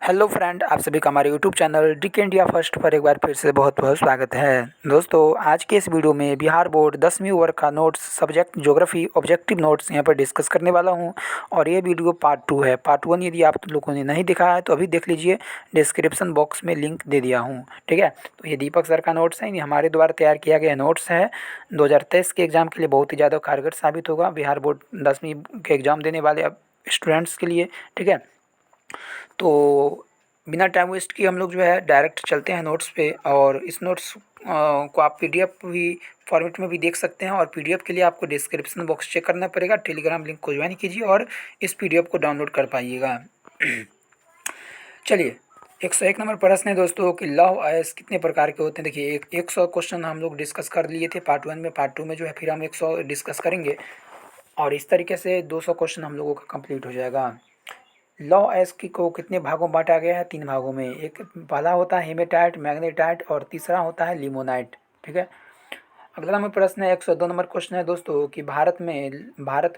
Hello friend, आप सभी का हमारे YouTube channel Dick India first पर एक बार फिर से बहुत बहुत स्वागत है। दोस्तों, आज के इस वीडियो में बिहार बोर्ड 10वीं वर्ग का notes subject geography objective notes यहां पर डिस्कस करने वाला हूं। और ये वीडियो पार्ट 2 है। पार्ट 1 यदि आप लोगों ने नहीं देखा है तो अभी देख लीजिए, डिस्क्रिप्शन बॉक्स में लिंक दे दिया हूँ। ठीक है, तो ये दीपक सर का नोट्स है, ये हमारे द्वारा तैयार किया गया नोट्स है। 2023 के एग्ज़ाम के लिए बहुत ही ज़्यादा कारगर साबित होगा, बिहार बोर्ड 10वीं के एग्ज़ाम देने वाले स्टूडेंट्स के लिए। ठीक है, तो बिना टाइम वेस्ट किए हम लोग जो है डायरेक्ट चलते हैं नोट्स पे। और इस नोट्स को आप पीडीएफ भी फॉर्मेट में भी देख सकते हैं। और पीडीएफ के लिए आपको डिस्क्रिप्शन बॉक्स चेक करना पड़ेगा, टेलीग्राम लिंक को ज्वाइन कीजिए और इस पीडीएफ को डाउनलोड कर पाइएगा। चलिए, 101 नंबर प्रश्न है दोस्तों कि लौह अयस्क कितने प्रकार के होते हैं। देखिए, 100 क्वेश्चन हम लोग डिस्कस कर लिए थे पार्ट 1 में। पार्ट 2 में जो है फिर हम 100 डिस्कस करेंगे और इस तरीके से 200 क्वेश्चन हम लोगों का कंप्लीट हो जाएगा। लौह अयस्क को कितने भागों में बांटा गया है? 3 भागों में। एक पहला होता है हेमेटाइट, मैग्नेटाइट और तीसरा होता है लिमोनाइट। ठीक है, अगला नंबर प्रश्न है 102 नंबर क्वेश्चन है दोस्तों कि भारत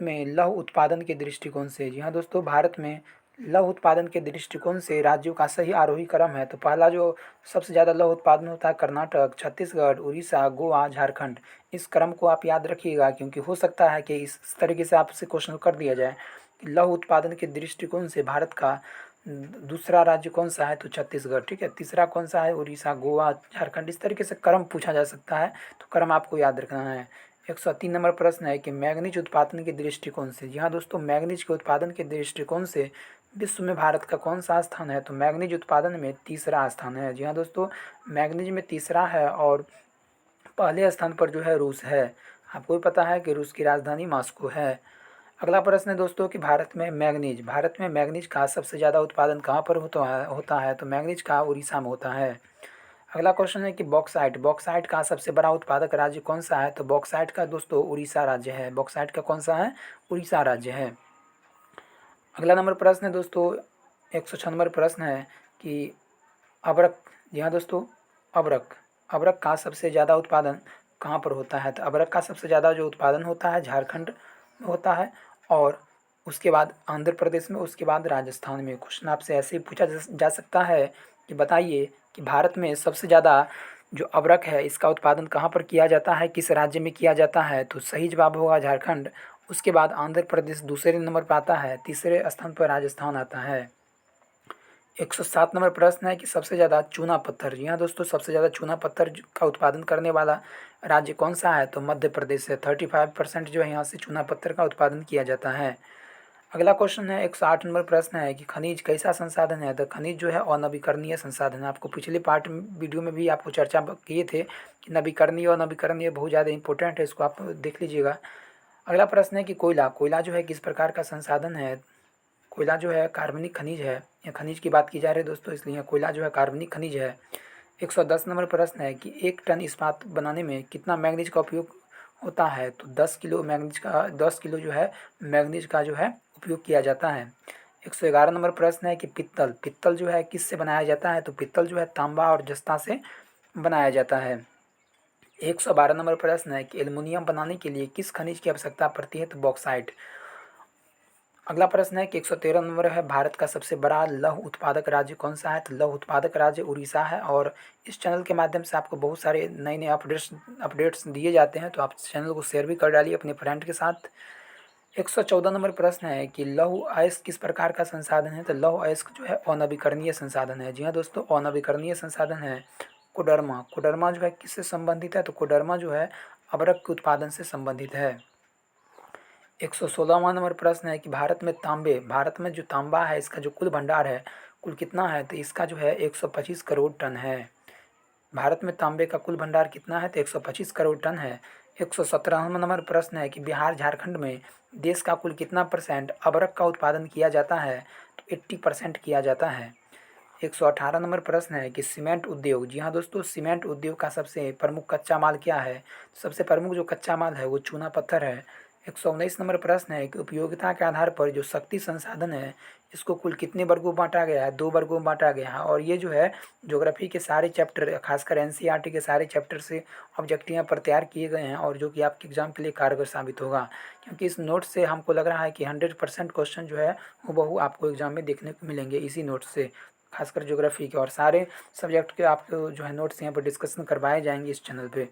में लौह उत्पादन के दृष्टिकोण से। जी हाँ दोस्तों, भारत में लौह उत्पादन के दृष्टिकोण से राज्यों का सही आरोही क्रम है। तो पहला जो सबसे ज़्यादा लौह उत्पादन होता है कर्नाटक, छत्तीसगढ़, उड़ीसा, गोवा, झारखंड। इस क्रम को आप याद रखिएगा, क्योंकि हो सकता है कि इस तरीके से आपसे क्वेश्चन कर दिया जाए कि लौह उत्पादन के दृष्टिकोण से भारत का दूसरा राज्य कौन सा है? तो छत्तीसगढ़। ठीक है, तीसरा कौन सा है? उड़ीसा, गोवा, झारखंड। इस तरीके से क्रम पूछा जा सकता है, तो क्रम आपको याद रखना है। 103 नंबर प्रश्न है कि मैग्नीज उत्पादन के दृष्टिकोण से। जी हाँ दोस्तों, मैग्नीज के उत्पादन के दृष्टिकोण से विश्व में भारत का कौन सा स्थान है? तो मैग्नीज उत्पादन में तीसरा स्थान है। जी हाँ दोस्तों, मैग्नीज में तीसरा है और पहले स्थान पर जो है रूस है। आपको भी पता है कि रूस की राजधानी मॉस्को है। अगला प्रश्न है दोस्तों कि भारत में मैग्नीज का सबसे ज़्यादा उत्पादन कहाँ पर होता है? तो मैग्नीज का उड़ीसा में होता है। अगला क्वेश्चन है कि बॉक्साइट बॉक्साइट का सबसे बड़ा उत्पादक राज्य कौन सा है? तो बॉक्साइट का दोस्तों उड़ीसा राज्य है। बॉक्साइट का कौन सा है? उड़ीसा राज्य है। अगला नंबर प्रश्न है दोस्तों 106 नंबर प्रश्न है कि अबरक। जी हाँ दोस्तों, अबरक अबरक का सबसे ज़्यादा उत्पादन कहाँ पर होता है? तो अबरक का सबसे ज़्यादा जो उत्पादन होता है झारखंड में होता है, और उसके बाद आंध्र प्रदेश में, उसके बाद राजस्थान में। क्वेश्चन आपसे ऐसे ही पूछा जा सकता है कि बताइए कि भारत में सबसे ज़्यादा जो अबरक है इसका उत्पादन कहाँ पर किया जाता है, किस राज्य में किया जाता है? तो सही जवाब होगा झारखंड। उसके बाद आंध्र प्रदेश दूसरे नंबर पर आता है, तीसरे स्थान पर राजस्थान आता है। 107 नंबर प्रश्न है कि सबसे ज़्यादा चूना पत्थर। जी हाँ दोस्तों, सबसे ज़्यादा चूना पत्थर का उत्पादन करने वाला राज्य कौन सा है? तो मध्य प्रदेश है। 35% जो है यहाँ से चूना पत्थर का उत्पादन किया जाता है। अगला क्वेश्चन है 108 नंबर प्रश्न है कि खनिज कैसा संसाधन है? तो खनिज जो है अनवीकरणीय संसाधन है। आपको पिछले पार्ट वीडियो में भी आपको चर्चा किए थे कि नवीकरणीय और नवीकरणीय बहुत ज़्यादा इंपॉर्टेंट है, इसको आप देख लीजिएगा। अगला प्रश्न है कि कोयला कोयला जो है किस प्रकार का संसाधन है? कोयला जो है कार्बनिक खनिज है। या खनिज की बात की जा रही है दोस्तों, इसलिए कोयला जो है कार्बनिक खनिज है। 110 नंबर प्रश्न है कि 1 टन इस्पात बनाने में कितना मैग्नीज का उपयोग होता है? तो 10 किलो जो है मैग्नीज का जो है उपयोग किया जाता है। 111 नंबर प्रश्न है कि पित्तल पित्तल जो है किससे बनाया जाता है? तो पित्तल जो है तांबा और जस्ता से बनाया जाता है। 112 नंबर प्रश्न है कि एल्युमिनियम बनाने के लिए किस खनिज की आवश्यकता पड़ती है? तो बॉक्साइट। अगला प्रश्न है कि 113 नंबर है, भारत का सबसे बड़ा लौह उत्पादक राज्य कौन सा है? तो लौह उत्पादक राज्य उड़ीसा है। और इस चैनल के माध्यम से आपको बहुत सारे नए नए अपडेट्स दिए जाते हैं, तो आप चैनल को शेयर भी कर डालिए अपने फ्रेंड के साथ। 114 नंबर प्रश्न है कि लौह अयस्क किस प्रकार का संसाधन है? तो लौह अयस्क जो है अनवीकरणीय संसाधन है। जी हाँ दोस्तों, अनवीकरणीय संसाधन है। कोडरमा कोडरमा जो है किससे संबंधित है? तो कोडरमा जो है अभ्रक के उत्पादन से संबंधित है। 116वां नंबर प्रश्न है कि भारत में जो तांबा है इसका जो कुल भंडार है, कुल कितना है? तो इसका जो है 125 करोड़ टन है। भारत में तांबे का कुल भंडार कितना है? तो 125 करोड़ टन है। 117वां नंबर प्रश्न है कि बिहार झारखंड में देश का कुल कितना परसेंट अबरक का उत्पादन किया जाता है? तो 80% किया जाता है। 118 नंबर प्रश्न है कि सीमेंट उद्योग। जी हाँ दोस्तों, सीमेंट उद्योग का सबसे प्रमुख कच्चा माल क्या है? सबसे प्रमुख जो कच्चा माल है वो चूना पत्थर है। 119 नंबर प्रश्न है कि उपयोगिता के आधार पर जो शक्ति संसाधन है इसको कुल कितने वर्गों में बांटा गया है? 2 वर्गों में बांटा गया है। और ये जो है ज्योग्राफी के सारे चैप्टर, खासकर एनसीईआरटी के सारे चैप्टर से ऑब्जेक्टिव यहाँ पर तैयार किए गए हैं, और जो कि आपके एग्जाम के लिए कारगर साबित होगा, क्योंकि इस नोट से हमको लग रहा है कि 100% क्वेश्चन जो है वो आपको एग्जाम में देखने को मिलेंगे इसी नोट से। खासकर ज्योग्राफी के, और सारे सब्जेक्ट के आपको जो है नोट्स यहाँ पर डिस्कशन करवाए जाएंगे इस चैनल पे।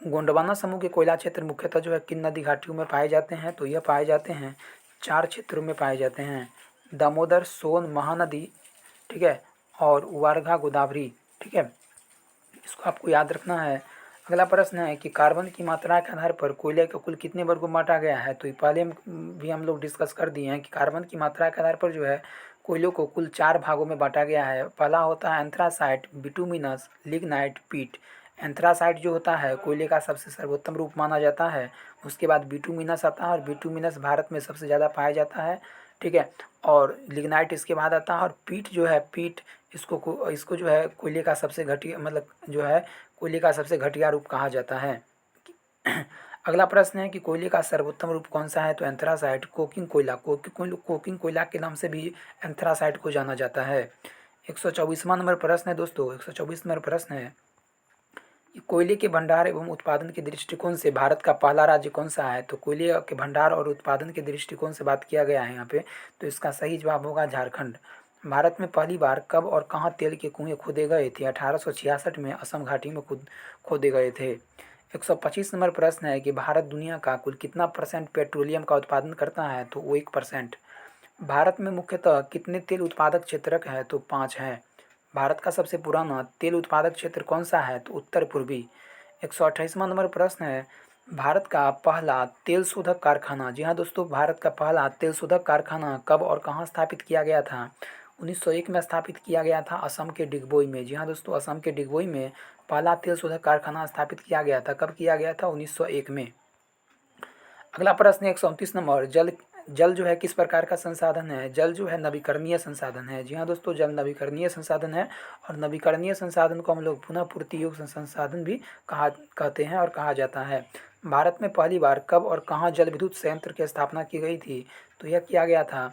गोंडवाना समूह के कोयला क्षेत्र मुख्यतः जो है किन नदी घाटियों में पाए जाते हैं, तो यह पाए जाते हैं 4 क्षेत्रों में पाए जाते हैं, दामोदर, सोन, महानदी, ठीक है, और वारघा, गोदावरी, ठीक है, इसको आपको याद रखना है। अगला प्रश्न है कि कार्बन की मात्रा के आधार पर कोयले का कुल कितने वर्गों में बांटा गया है, तो ये पहले भी हम लोग डिस्कस कर दिए हैं कि कार्बन की मात्रा के आधार पर जो है कोयलों को कुल 4 भागों में बांटा गया है। पहला होता है एंथ्रासाइट, बिटुमिनस, लिग्नाइट, पीट। एंथ्रासाइट जो होता है कोयले का सबसे सर्वोत्तम रूप माना जाता है। उसके बाद बिटुमिनस आता है, और बिटुमिनस भारत में सबसे ज़्यादा पाया जाता है, ठीक है, और लिग्नाइट इसके बाद आता है, और पीट जो है, पीट इसको जो है कोयले का सबसे घटिया, मतलब जो है कोयले का सबसे घटिया रूप कहा जाता है। अगला प्रश्न है कि कोयले का सर्वोत्तम रूप कौन सा है, तो एंथ्रासाइट, कोकिंग कोयला, कोकिंग कोयला के नाम से भी एंथ्रासाइट को जाना जाता है। 124वां नंबर प्रश्न है दोस्तों, 124 नंबर प्रश्न है कि कोयले के भंडार एवं उत्पादन के दृष्टिकोण से भारत का पहला राज्य कौन सा है, तो कोयले के भंडार और उत्पादन के दृष्टिकोण से बात किया गया है यहाँ पे, तो इसका सही जवाब होगा झारखंड। भारत में पहली बार कब और कहाँ तेल के कुएं खोदे गए थे, 1866 में असम घाटी में खोदे गए थे। 125 नंबर प्रश्न है कि भारत दुनिया का कुल कितना % पेट्रोलियम का उत्पादन करता है, तो वो 1%। भारत में मुख्यतः कितने तेल उत्पादक क्षेत्रक है, तो 5 हैं। भारत का सबसे पुराना तेल उत्पादक क्षेत्र कौन सा है, तो उत्तर पूर्वी। 128वां नंबर प्रश्न है भारत का पहला तेल शोधक कारखाना, जी हाँ दोस्तों, भारत का पहला तेल शोधक कारखाना कब और कहाँ स्थापित किया गया था, 1901 में स्थापित किया गया था असम के डिगबोई में। जी हाँ दोस्तों, असम के डिगबोई में पहला तेल शोधक कारखाना स्थापित किया गया था। कब किया गया था, 1901 में। अगला प्रश्न है 129 नंबर, जल जल जो है किस प्रकार का संसाधन है, जल जो है नवीकरणीय संसाधन है। जी हाँ दोस्तों, जल नवीकरणीय संसाधन है, और नवीकरणीय संसाधन को हम लोग पुनः पूर्ति योग्य संसाधन भी कहते हैं और कहा जाता है। भारत में पहली बार कब और कहाँ जल विद्युत संयंत्र की स्थापना की गई थी, तो यह किया गया था,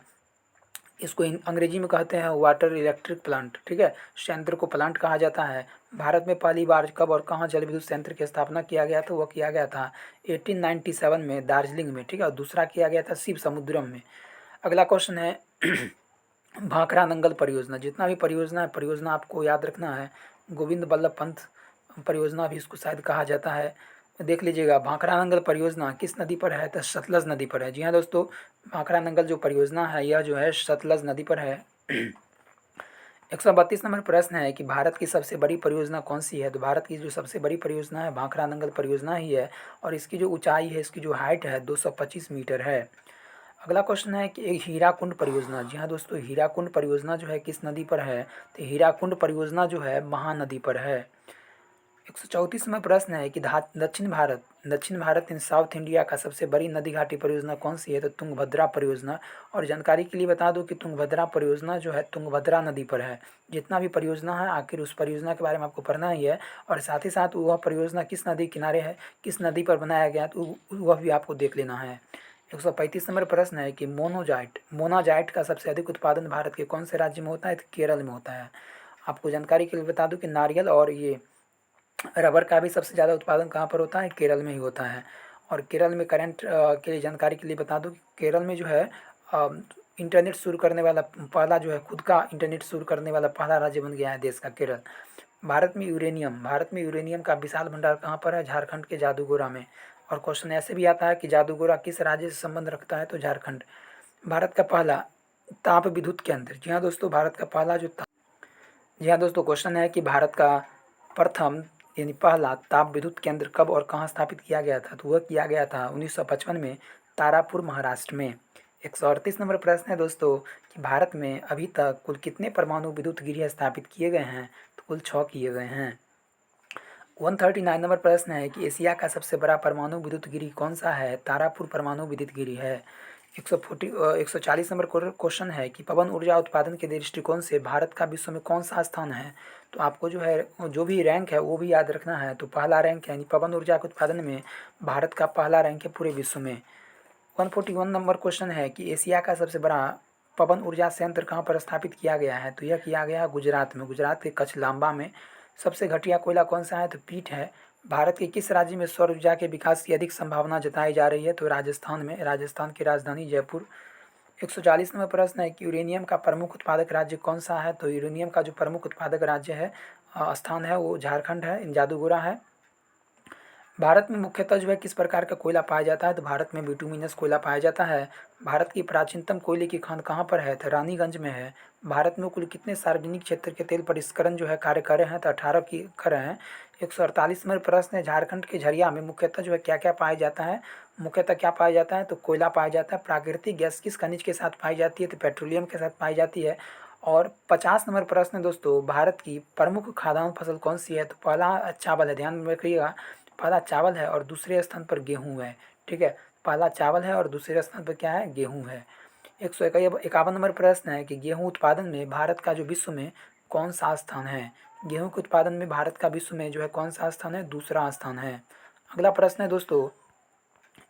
इसको अंग्रेजी में कहते हैं वाटर इलेक्ट्रिक प्लांट, ठीक है, संयंत्र को प्लांट कहा जाता है। भारत में पहली बार कब और कहाँ जल विद्युत संयंत्र की स्थापना किया गया था, वह किया गया था 1897 में दार्जिलिंग में, ठीक है, और दूसरा किया गया था शिव समुद्रम में। अगला क्वेश्चन है भाखड़ा नंगल परियोजना, जितना भी परियोजना आपको याद रखना है, गोविंद बल्लभ पंत परियोजना भी इसको शायद कहा जाता है। देख लीजिएगा, भाखड़ा नंगल परियोजना किस नदी पर है, तो सतलज नदी पर है। जी हाँ दोस्तों, भाखड़ा नंगल जो परियोजना है यह जो है सतलज नदी पर है। 132 नंबर प्रश्न है कि भारत की सबसे बड़ी परियोजना कौन सी है, तो भारत की जो सबसे बड़ी परियोजना है भाखड़ा नंगल परियोजना ही है, और इसकी जो ऊंचाई है, इसकी जो हाइट है 225 मीटर है। अगला क्वेश्चन है कि एक हीराकुंड परियोजना, जी हाँ दोस्तों, हीराकुंड परियोजना जो है किस नदी पर है, तो हीराकुंड परियोजना जो है महानदी पर है। 134वां प्रश्न है कि दक्षिण भारत इन साउथ इंडिया का सबसे बड़ी नदी घाटी परियोजना कौन सी है, तो तुंगभद्रा परियोजना। और जानकारी के लिए बता दूं कि तुंगभद्रा परियोजना जो है तुंगभद्रा नदी पर है। जितना भी परियोजना है आखिर उस परियोजना के बारे में आपको पढ़ना ही है, और साथ ही साथ वह परियोजना किस नदी किनारे है, किस नदी पर बनाया गया, तो वह भी आपको देख लेना है। 135 नंबर प्रश्न है कि मोनाजाइट का सबसे अधिक उत्पादन भारत के कौन से राज्य में होता है, तो केरल में होता है। आपको जानकारी के लिए बता दूं कि नारियल और ये रबर का भी सबसे ज़्यादा उत्पादन कहाँ पर होता है, केरल में ही होता है। और केरल में करंट के लिए जानकारी के लिए बता दूं कि केरल में जो है अ, इंटरनेट शुरू करने वाला पहला जो है खुद का इंटरनेट शुरू करने वाला पहला राज्य बन गया है देश का केरल। भारत में यूरेनियम का विशाल भंडार कहाँ पर है, झारखंड के जादूगोरा में। और क्वेश्चन ऐसे भी आता है कि जादूगोरा किस राज्य से संबंध रखता है, तो झारखंड। भारत का पहला ताप विद्युत केंद्र, जी हाँ दोस्तों, भारत का पहला जी हाँ दोस्तों, क्वेश्चन है कि भारत का प्रथम यानी पहला ताप विद्युत केंद्र कब और कहाँ स्थापित किया गया था, तो वह किया गया था 1955 में तारापुर, महाराष्ट्र में। 138 नंबर प्रश्न है दोस्तों कि भारत में अभी तक कुल कितने परमाणु विद्युत गृह स्थापित किए गए हैं, तो कुल 6 किए गए हैं। 139 नंबर प्रश्न है कि एशिया का सबसे बड़ा परमाणु विद्युत गृह कौन सा है, तारापुर परमाणु विद्युत गृह है। 140 नंबर क्वेश्चन है कि पवन ऊर्जा उत्पादन के दृष्टिकोण से भारत का विश्व में कौन सा स्थान है, तो आपको जो है जो भी रैंक है वो भी याद रखना है। तो पहला रैंक है, यानी पवन ऊर्जा के उत्पादन में भारत का पहला रैंक है पूरे विश्व में। 141 नंबर क्वेश्चन है कि एशिया का सबसे बड़ा पवन ऊर्जा संयंत्र कहाँ पर स्थापित किया गया है, तो यह किया गया है गुजरात में, गुजरात के कच्छ लांबा में। सबसे घटिया कोयला कौन सा है, तो पीट है। भारत के किस राज्य में सौर ऊर्जा के विकास की अधिक संभावना जताई जा रही है, तो राजस्थान में, राजस्थान की राजधानी जयपुर। 140 नंबर प्रश्न है कि यूरेनियम का प्रमुख उत्पादक राज्य कौन सा है? तो यूरेनियम का जो प्रमुख उत्पादक राज्य है, स्थान है, वो झारखंड है, जादूगोरा है। भारत में मुख्यतः जो है किस प्रकार का कोयला पाया जाता है? तो भारत में बिटुमिनस कोयला पाया जाता है। भारत की प्राचीनतम कोयले की खान कहाँ पर है? तो रानीगंज में है। भारत में कुल कितने सार्वजनिक क्षेत्र के तेल परिष्करण जो है कार्य कर रहे हैं? तो 18 की कर रहे हैं। 148 नंबर प्रश्न है, झारखंड के झरिया में मुख्यतः जो है क्या क्या पाया जाता है? मुख्यतः क्या पाया जाता है? तो कोयला पाया जाता है। प्राकृतिक गैस किस खनिज के साथ पाई जाती है? तो पेट्रोलियम के साथ पाई जाती है। और 50 नंबर प्रश्न है दोस्तों, भारत की प्रमुख खाद्यान्न फसल कौन सी है? तो पहला चावल है, ध्यान में रखिएगा। पहला चावल है और दूसरे स्थान पर गेहूँ है। ठीक है, पहला चावल है और दूसरे स्थान पर क्या है? गेहूँ है। 151 नंबर प्रश्न है कि गेहूँ उत्पादन में भारत का जो विश्व में कौन सा स्थान है? गेहूँ के उत्पादन में भारत का विश्व में जो है कौन सा स्थान है? दूसरा स्थान है। अगला प्रश्न है दोस्तों,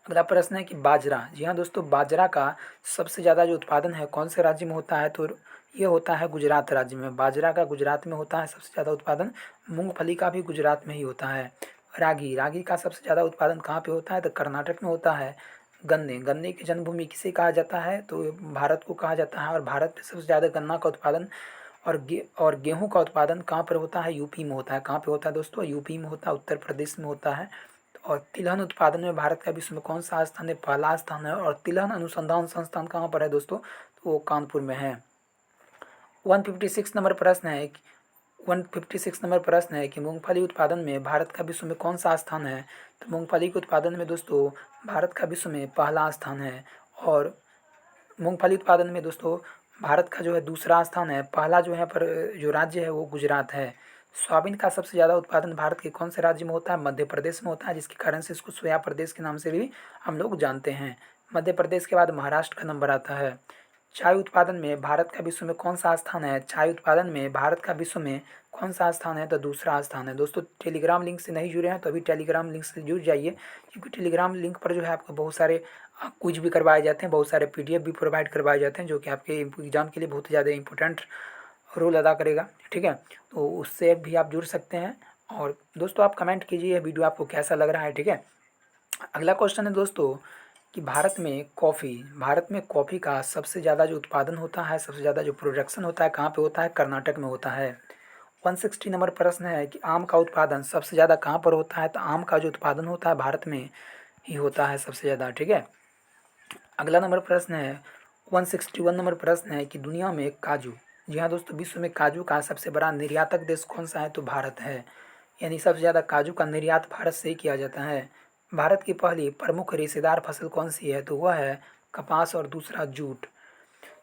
अगला प्रश्न है कि बाजरा, जी हाँ दोस्तों, बाजरा का सबसे ज़्यादा जो उत्पादन है कौन से राज्य में होता है? तो ये होता है गुजरात राज्य में। बाजरा का गुजरात में होता है सबसे ज़्यादा उत्पादन। मूंगफली का भी गुजरात में ही होता है। रागी, रागी का सबसे ज़्यादा उत्पादन कहाँ पे होता है? तो कर्नाटक में होता है। गन्ने, गन्ने की जन्मभूमि किसे कहा जाता है? तो भारत को कहा जाता है। और भारत में सबसे ज़्यादा गन्ना का उत्पादन और गेहूं का उत्पादन कहाँ पर होता है? यूपी में होता है। कहाँ पे होता है दोस्तों? यूपी में होता है, उत्तर प्रदेश में होता है। और तिलहन उत्पादन में भारत का विश्व में कौन सा स्थान है? पहला स्थान है। और तिलहन अनुसंधान संस्थान कहाँ पर है दोस्तों? तो वो कानपुर में है। 156 नंबर प्रश्न है, 156 नंबर प्रश्न है कि मूंगफली उत्पादन में भारत का विश्व में कौन सा स्थान है? तो मूंगफली के उत्पादन में दोस्तों भारत का विश्व में पहला स्थान है। और मूंगफली उत्पादन में दोस्तों भारत का जो है दूसरा स्थान है। पहला जो है पर जो राज्य है वो गुजरात है। सोयाबीन का सबसे ज़्यादा उत्पादन भारत के कौन से राज्य में होता है? मध्य प्रदेश में होता है, जिसके कारण से इसको सोया प्रदेश के नाम से भी हम लोग जानते हैं। मध्य प्रदेश के बाद महाराष्ट्र का नंबर आता है। चाय उत्पादन में भारत का विश्व में कौन सा स्थान है? चाय उत्पादन में भारत का विश्व में कौन सा स्थान है? तो दूसरा स्थान है। दोस्तों टेलीग्राम लिंक से नहीं जुड़े हैं तो अभी टेलीग्राम लिंक से जुड़ जाइए, क्योंकि टेलीग्राम लिंक पर जो है आपको बहुत सारे क्विज भी करवाए जाते हैं, बहुत सारे पीडीएफ भी प्रोवाइड करवाए जाते हैं, जो कि आपके एग्जाम के लिए बहुत ज़्यादा इंपॉर्टेंट रोल अदा करेगा। ठीक है, तो उससे भी आप जुड़ सकते हैं। और दोस्तों आप कमेंट कीजिए वीडियो आपको कैसा लग रहा है। ठीक है, अगला क्वेश्चन है दोस्तों कि भारत में कॉफ़ी का सबसे ज़्यादा जो उत्पादन होता है, सबसे ज़्यादा जो प्रोडक्शन होता है कहाँ पे होता है? कर्नाटक में होता है। 160 नंबर प्रश्न है कि आम का उत्पादन सबसे ज़्यादा कहाँ पर होता है? तो आम का जो उत्पादन होता है भारत में ही होता है सबसे ज़्यादा। ठीक है, अगला नंबर प्रश्न है 161 नंबर प्रश्न है कि दुनिया में काजू, जी हाँ दोस्तों, विश्व में काजू का सबसे बड़ा निर्यातक देश कौन सा है? तो भारत है। यानी सबसे ज़्यादा काजू का निर्यात भारत से ही किया जाता है। भारत की पहली प्रमुख रेशेदार फसल कौन सी है? तो वह है कपास और दूसरा जूट।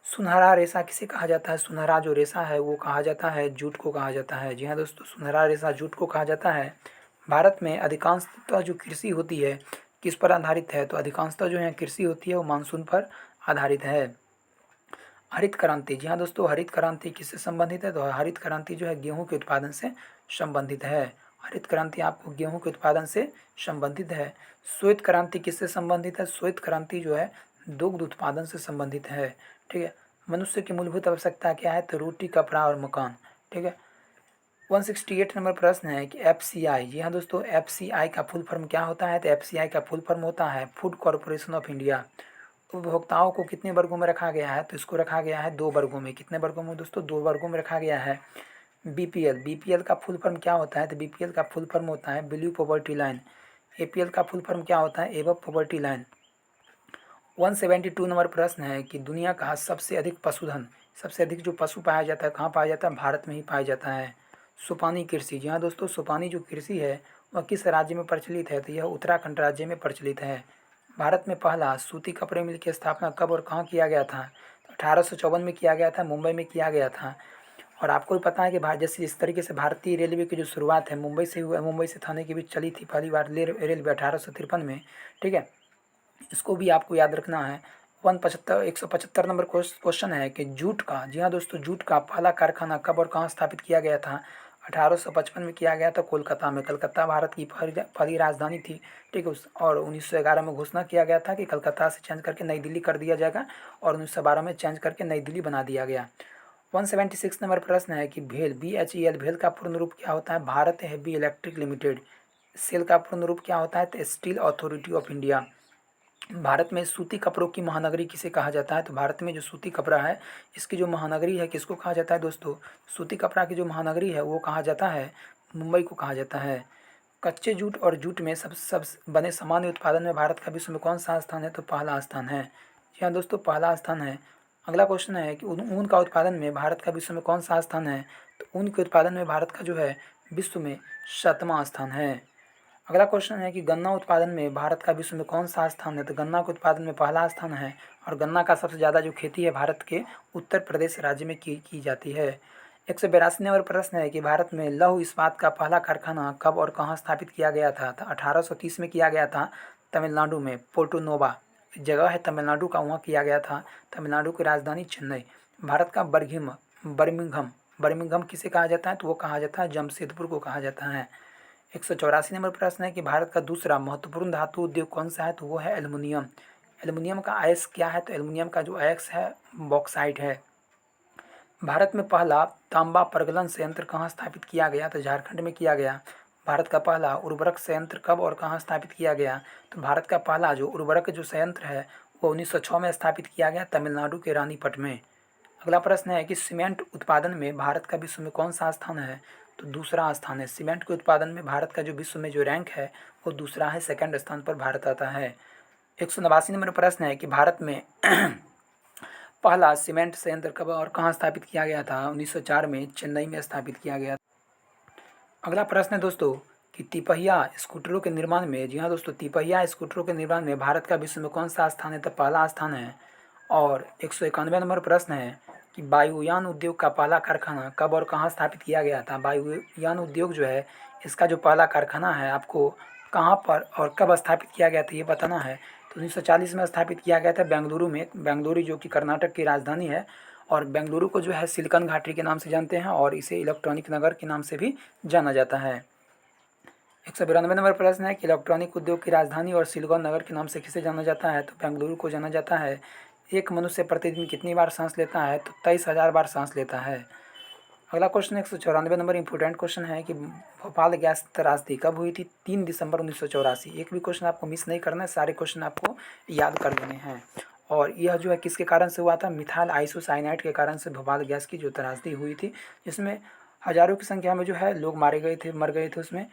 सुनहरा रेशा किसे कहा जाता है? सुनहरा जो रेशा है वो कहा जाता है जूट को कहा जाता है। जी हाँ दोस्तों, सुनहरा रेशा जूट को कहा जाता है। भारत में अधिकांशतः जो कृषि होती है किस पर आधारित है? तो अधिकांशतः जो है कृषि होती है वो मानसून पर आधारित है। हरित क्रांति, जी हाँ दोस्तों, हरित क्रांति किससे संबंधित है? तो हरित क्रांति जो है गेहूं के उत्पादन से संबंधित है। हरित क्रांति आपको गेहूं के उत्पादन से संबंधित है। श्वेत क्रांति किससे संबंधित है? श्वेत क्रांति जो है दुग्ध उत्पादन से संबंधित है। ठीक है, मनुष्य की मूलभूत आवश्यकता क्या है? तो रोटी, कपड़ा और मकान। ठीक है, 168 नंबर प्रश्न है कि एफसीआई, जी हाँ दोस्तों, एफसीआई का फुल फॉर्म क्या होता है? तो एफसीआई का फुल फॉर्म होता है फूड कॉरपोरेशन ऑफ इंडिया। उपभोक्ताओं को कितने वर्गों में रखा गया है? तो इसको रखा गया है दो वर्गों में। कितने वर्गों में दोस्तों? दो वर्गों में रखा गया है। बीपीएल, बीपीएल का फुल फॉर्म क्या होता है? तो बीपीएल का फुल फॉर्म होता है बिलो पॉवर्टी लाइन। एपीएल का फुल फॉर्म क्या होता है? Above poverty line. 172 नंबर प्रश्न है कि दुनिया का सबसे अधिक पशुधन, सबसे अधिक जो पशु पाया जाता है कहाँ पाया जाता है? भारत में ही पाया जाता है। सुपानी कृषि, जी हाँ दोस्तों, सुपानी जो कृषि है वह किस राज्य में प्रचलित है? तो यह उत्तराखंड राज्य में प्रचलित है। भारत में पहला सूती कपड़े मिल की स्थापना कब और कहाँ किया गया था? तो 1854 में किया गया था, मुंबई में किया गया था। और आपको भी पता है कि जैसे इस तरीके से भारतीय रेलवे की जो शुरुआत है मुंबई से हुआ, मुंबई से थाने के बीच चली थी पहली बार रेलवे 1853 में। ठीक है, इसको भी आपको याद रखना है। 175 नंबर क्वेश्चन है कि जूट का, जी हाँ दोस्तों, जूट का पहला कारखाना कब और कहाँ स्थापित किया गया था? 1855 में किया गया था कोलकाता में। कलकत्ता भारत की पहली राजधानी थी। ठीक है, उस और 1911 में घोषणा किया गया था कि कलकत्ता से चेंज करके नई दिल्ली कर दिया जाएगा, और 1912 में चेंज करके नई दिल्ली बना दिया गया। 176 नंबर प्रश्न है कि भेल, BHEL, भेल का पूर्ण रूप क्या होता है? Bharat heavy electric limited. SAIL का पूर्ण रूप क्या होता है? तो steel authority of India. Bharat में सूती कपड़ों की महानगरी किसे कहा जाता है? तो भारत में जो सूती कपड़ा है इसकी जो महानगरी है किसको कहा जाता है दोस्तों? सूती कपड़ा की जो महानगरी है वो कहा जाता है मुंबई को कहा जाता है। कच्चे जूट और जूट में सब बने सामान्य उत्पादन में भारत का विश्व में कौन सा स्थान है? तो पहला स्थान है। जी हाँ दोस्तों, पहला स्थान है। अगला क्वेश्चन है कि ऊन का उत्पादन में भारत का विश्व में कौन सा स्थान है? तो ऊन के उत्पादन में भारत का जो है विश्व में 7वां स्थान है। अगला क्वेश्चन है कि गन्ना उत्पादन में भारत का विश्व में कौन सा स्थान है? तो गन्ना के उत्पादन में पहला स्थान है और गन्ना का सबसे ज़्यादा जो खेती है भारत के उत्तर प्रदेश राज्य में की जाती है। 182 नंबर प्रश्न है कि भारत में लौह इस्पात का पहला कारखाना कब और कहाँ स्थापित किया गया था? तो 1830 में किया गया था तमिलनाडु में। पोर्टो नोवा जगह है तमिलनाडु का, वहाँ किया गया था। तमिलनाडु की राजधानी चेन्नई। भारत का बर्मिंघम बर्मिंघम किसे कहा जाता है? तो वो कहा जाता है जमशेदपुर को कहा जाता है। 184 नंबर प्रश्न है कि भारत का दूसरा महत्वपूर्ण धातु उद्योग कौन सा है? तो वो है एल्युमिनियम। एल्युमिनियम का अयस्क क्या है? तो एल्युमिनियम का जो अयस्क है बॉक्साइट है। भारत में पहला तांबा प्रगलन संयंत्र कहाँ स्थापित किया गया? तो झारखंड में किया गया। भारत का पहला उर्वरक संयंत्र कब और कहाँ स्थापित किया गया? तो भारत का पहला जो उर्वरक जो संयंत्र है वो 1906 में स्थापित किया गया तमिलनाडु के रानीपट में। अगला प्रश्न है कि सीमेंट उत्पादन में भारत का विश्व में कौन सा स्थान है? तो दूसरा स्थान है। सीमेंट के उत्पादन में भारत का जो विश्व में जो रैंक है वो दूसरा है, सेकंड स्थान पर भारत आता है। 189 नंबर प्रश्न है कि भारत में पहला सीमेंट संयंत्र कब और कहाँ स्थापित किया गया था? 1904 में चेन्नई में स्थापित किया गया। अगला प्रश्न है दोस्तों कि तिपहिया स्कूटरों के निर्माण में, जी हाँ दोस्तों, तिपहिया स्कूटरों के निर्माण में भारत का विश्व में कौन सा स्थान है? तो पहला स्थान है। और 191 नंबर प्रश्न है कि वायुयान उद्योग का पहला कारखाना कब और कहाँ स्थापित किया गया था? वायुयान उद्योग जो है इसका जो पहला कारखाना है आपको कहाँ पर और कब स्थापित किया गया था ये बताना है। तो 1940 में स्थापित किया गया था बेंगलुरु में। बेंगलुरु जो कि कर्नाटक की राजधानी है और बेंगलुरु को जो है सिलिकॉन घाटी के नाम से जानते हैं और इसे इलेक्ट्रॉनिक नगर के नाम से भी जाना जाता है। 192 नंबर प्रश्न है कि इलेक्ट्रॉनिक उद्योग की राजधानी और सिलिकॉन नगर के नाम से किसे जाना जाता है? तो बेंगलुरु को जाना जाता है। एक मनुष्य प्रतिदिन कितनी बार सांस लेता है? तो 23,000 बार सांस लेता है। अगला क्वेश्चन 194 नंबर इंपॉर्टेंट क्वेश्चन है कि भोपाल गैस त्रासदी कब हुई थी? 3 दिसंबर 1984। एक भी क्वेश्चन आपको मिस नहीं करना है, सारे क्वेश्चन आपको याद कर लेने हैं। और यह जो है किसके कारण से हुआ था? मिथाइल आइसोसाइनाइड के कारण से भोपाल गैस की जो त्रासदी हुई थी, जिसमें हजारों की संख्या में जो है लोग मारे गए थे, मर गए थे उसमें।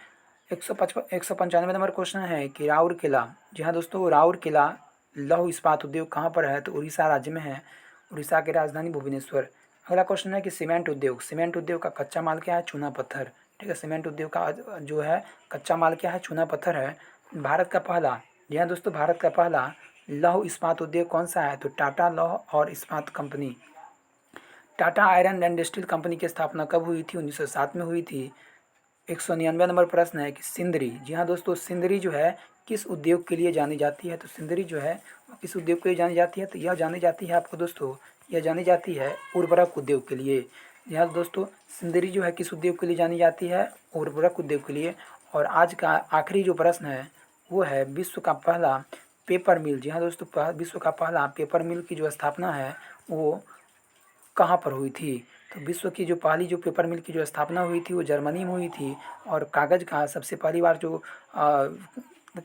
195 नंबर क्वेश्चन है कि राउरकेला, जी हाँ दोस्तों, राउरकेला लौह इस्पात उद्योग कहाँ पर है? तो उड़ीसा राज्य में है। उड़ीसा की राजधानी भुवनेश्वर। अगला क्वेश्चन है कि सीमेंट उद्योग का कच्चा माल क्या है? चूना पत्थर। ठीक है, सीमेंट उद्योग का जो है कच्चा माल क्या है? चूना पत्थर है। भारत का पहला, जी हाँ दोस्तों, भारत का पहला लौह इस्पात उद्योग कौन सा है? तो टाटा लौह और इस्पात company. Tata iron and steel company की स्थापना कब हुई थी? 1907 में हुई थी। 199 नंबर प्रश्न है कि सिंदरी, जी हाँ दोस्तों, सिंदरी जो है किस उद्योग के लिए जानी जाती है? तो सिंदरी जो है वो किस उद्योग के लिए जानी जाती है? तो यह जानी जाती है आपको दोस्तों, यह जानी जाती है उर्वरक उद्योग के लिए। जी हाँ दोस्तों, सिंदरी जो है किस उद्योग के लिए जानी जाती है? उर्वरक उद्योग के लिए। और आज का आखिरी जो प्रश्न है वो है विश्व का पहला पेपर मिल, जी हाँ दोस्तों, विश्व का पहला पेपर मिल की जो स्थापना है वो कहाँ पर हुई थी? तो विश्व की जो पहली जो पेपर मिल की जो स्थापना हुई थी वो जर्मनी में हुई थी। और कागज़ का सबसे पहली बार जो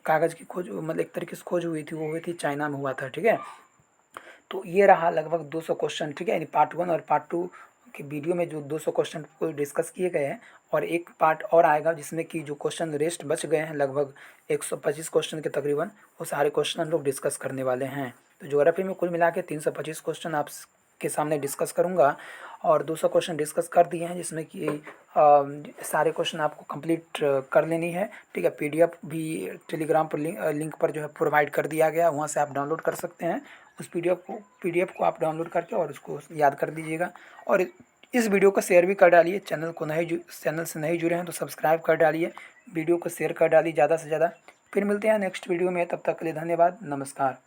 कागज़ की खोज, मतलब एक तरीके से खोज हुई थी, वो हुई थी चाइना में हुआ था। ठीक है, तो ये रहा लगभग 200 क्वेश्चन। ठीक है, यानी पार्ट 1 और पार्ट 2 के वीडियो में जो 200 क्वेश्चन को डिस्कस किए गए हैं और एक पार्ट और आएगा जिसमें कि जो क्वेश्चन रेस्ट बच गए हैं लगभग 125 क्वेश्चन के तकरीबन, वो सारे क्वेश्चन हम लोग डिस्कस करने वाले हैं। तो ज्योग्राफी में कुल मिला के 325 क्वेश्चन आप के सामने डिस्कस करूंगा और 200 क्वेश्चन डिस्कस कर दिए हैं जिसमें कि सारे क्वेश्चन आपको कंप्लीट कर लेनी है। ठीक है, पीडीएफ भी टेलीग्राम पर लिंक पर जो है प्रोवाइड कर दिया गया, वहाँ से आप डाउनलोड कर सकते हैं। उस पीडीएफ को आप डाउनलोड करके और उसको याद कर दीजिएगा। और इस वीडियो को शेयर भी कर डालिए। चैनल से नहीं जुड़े हैं तो सब्सक्राइब कर डालिए, वीडियो को शेयर कर डालिए ज़्यादा से ज़्यादा। फिर मिलते हैं नेक्स्ट वीडियो में, तब तक के लिए धन्यवाद, नमस्कार।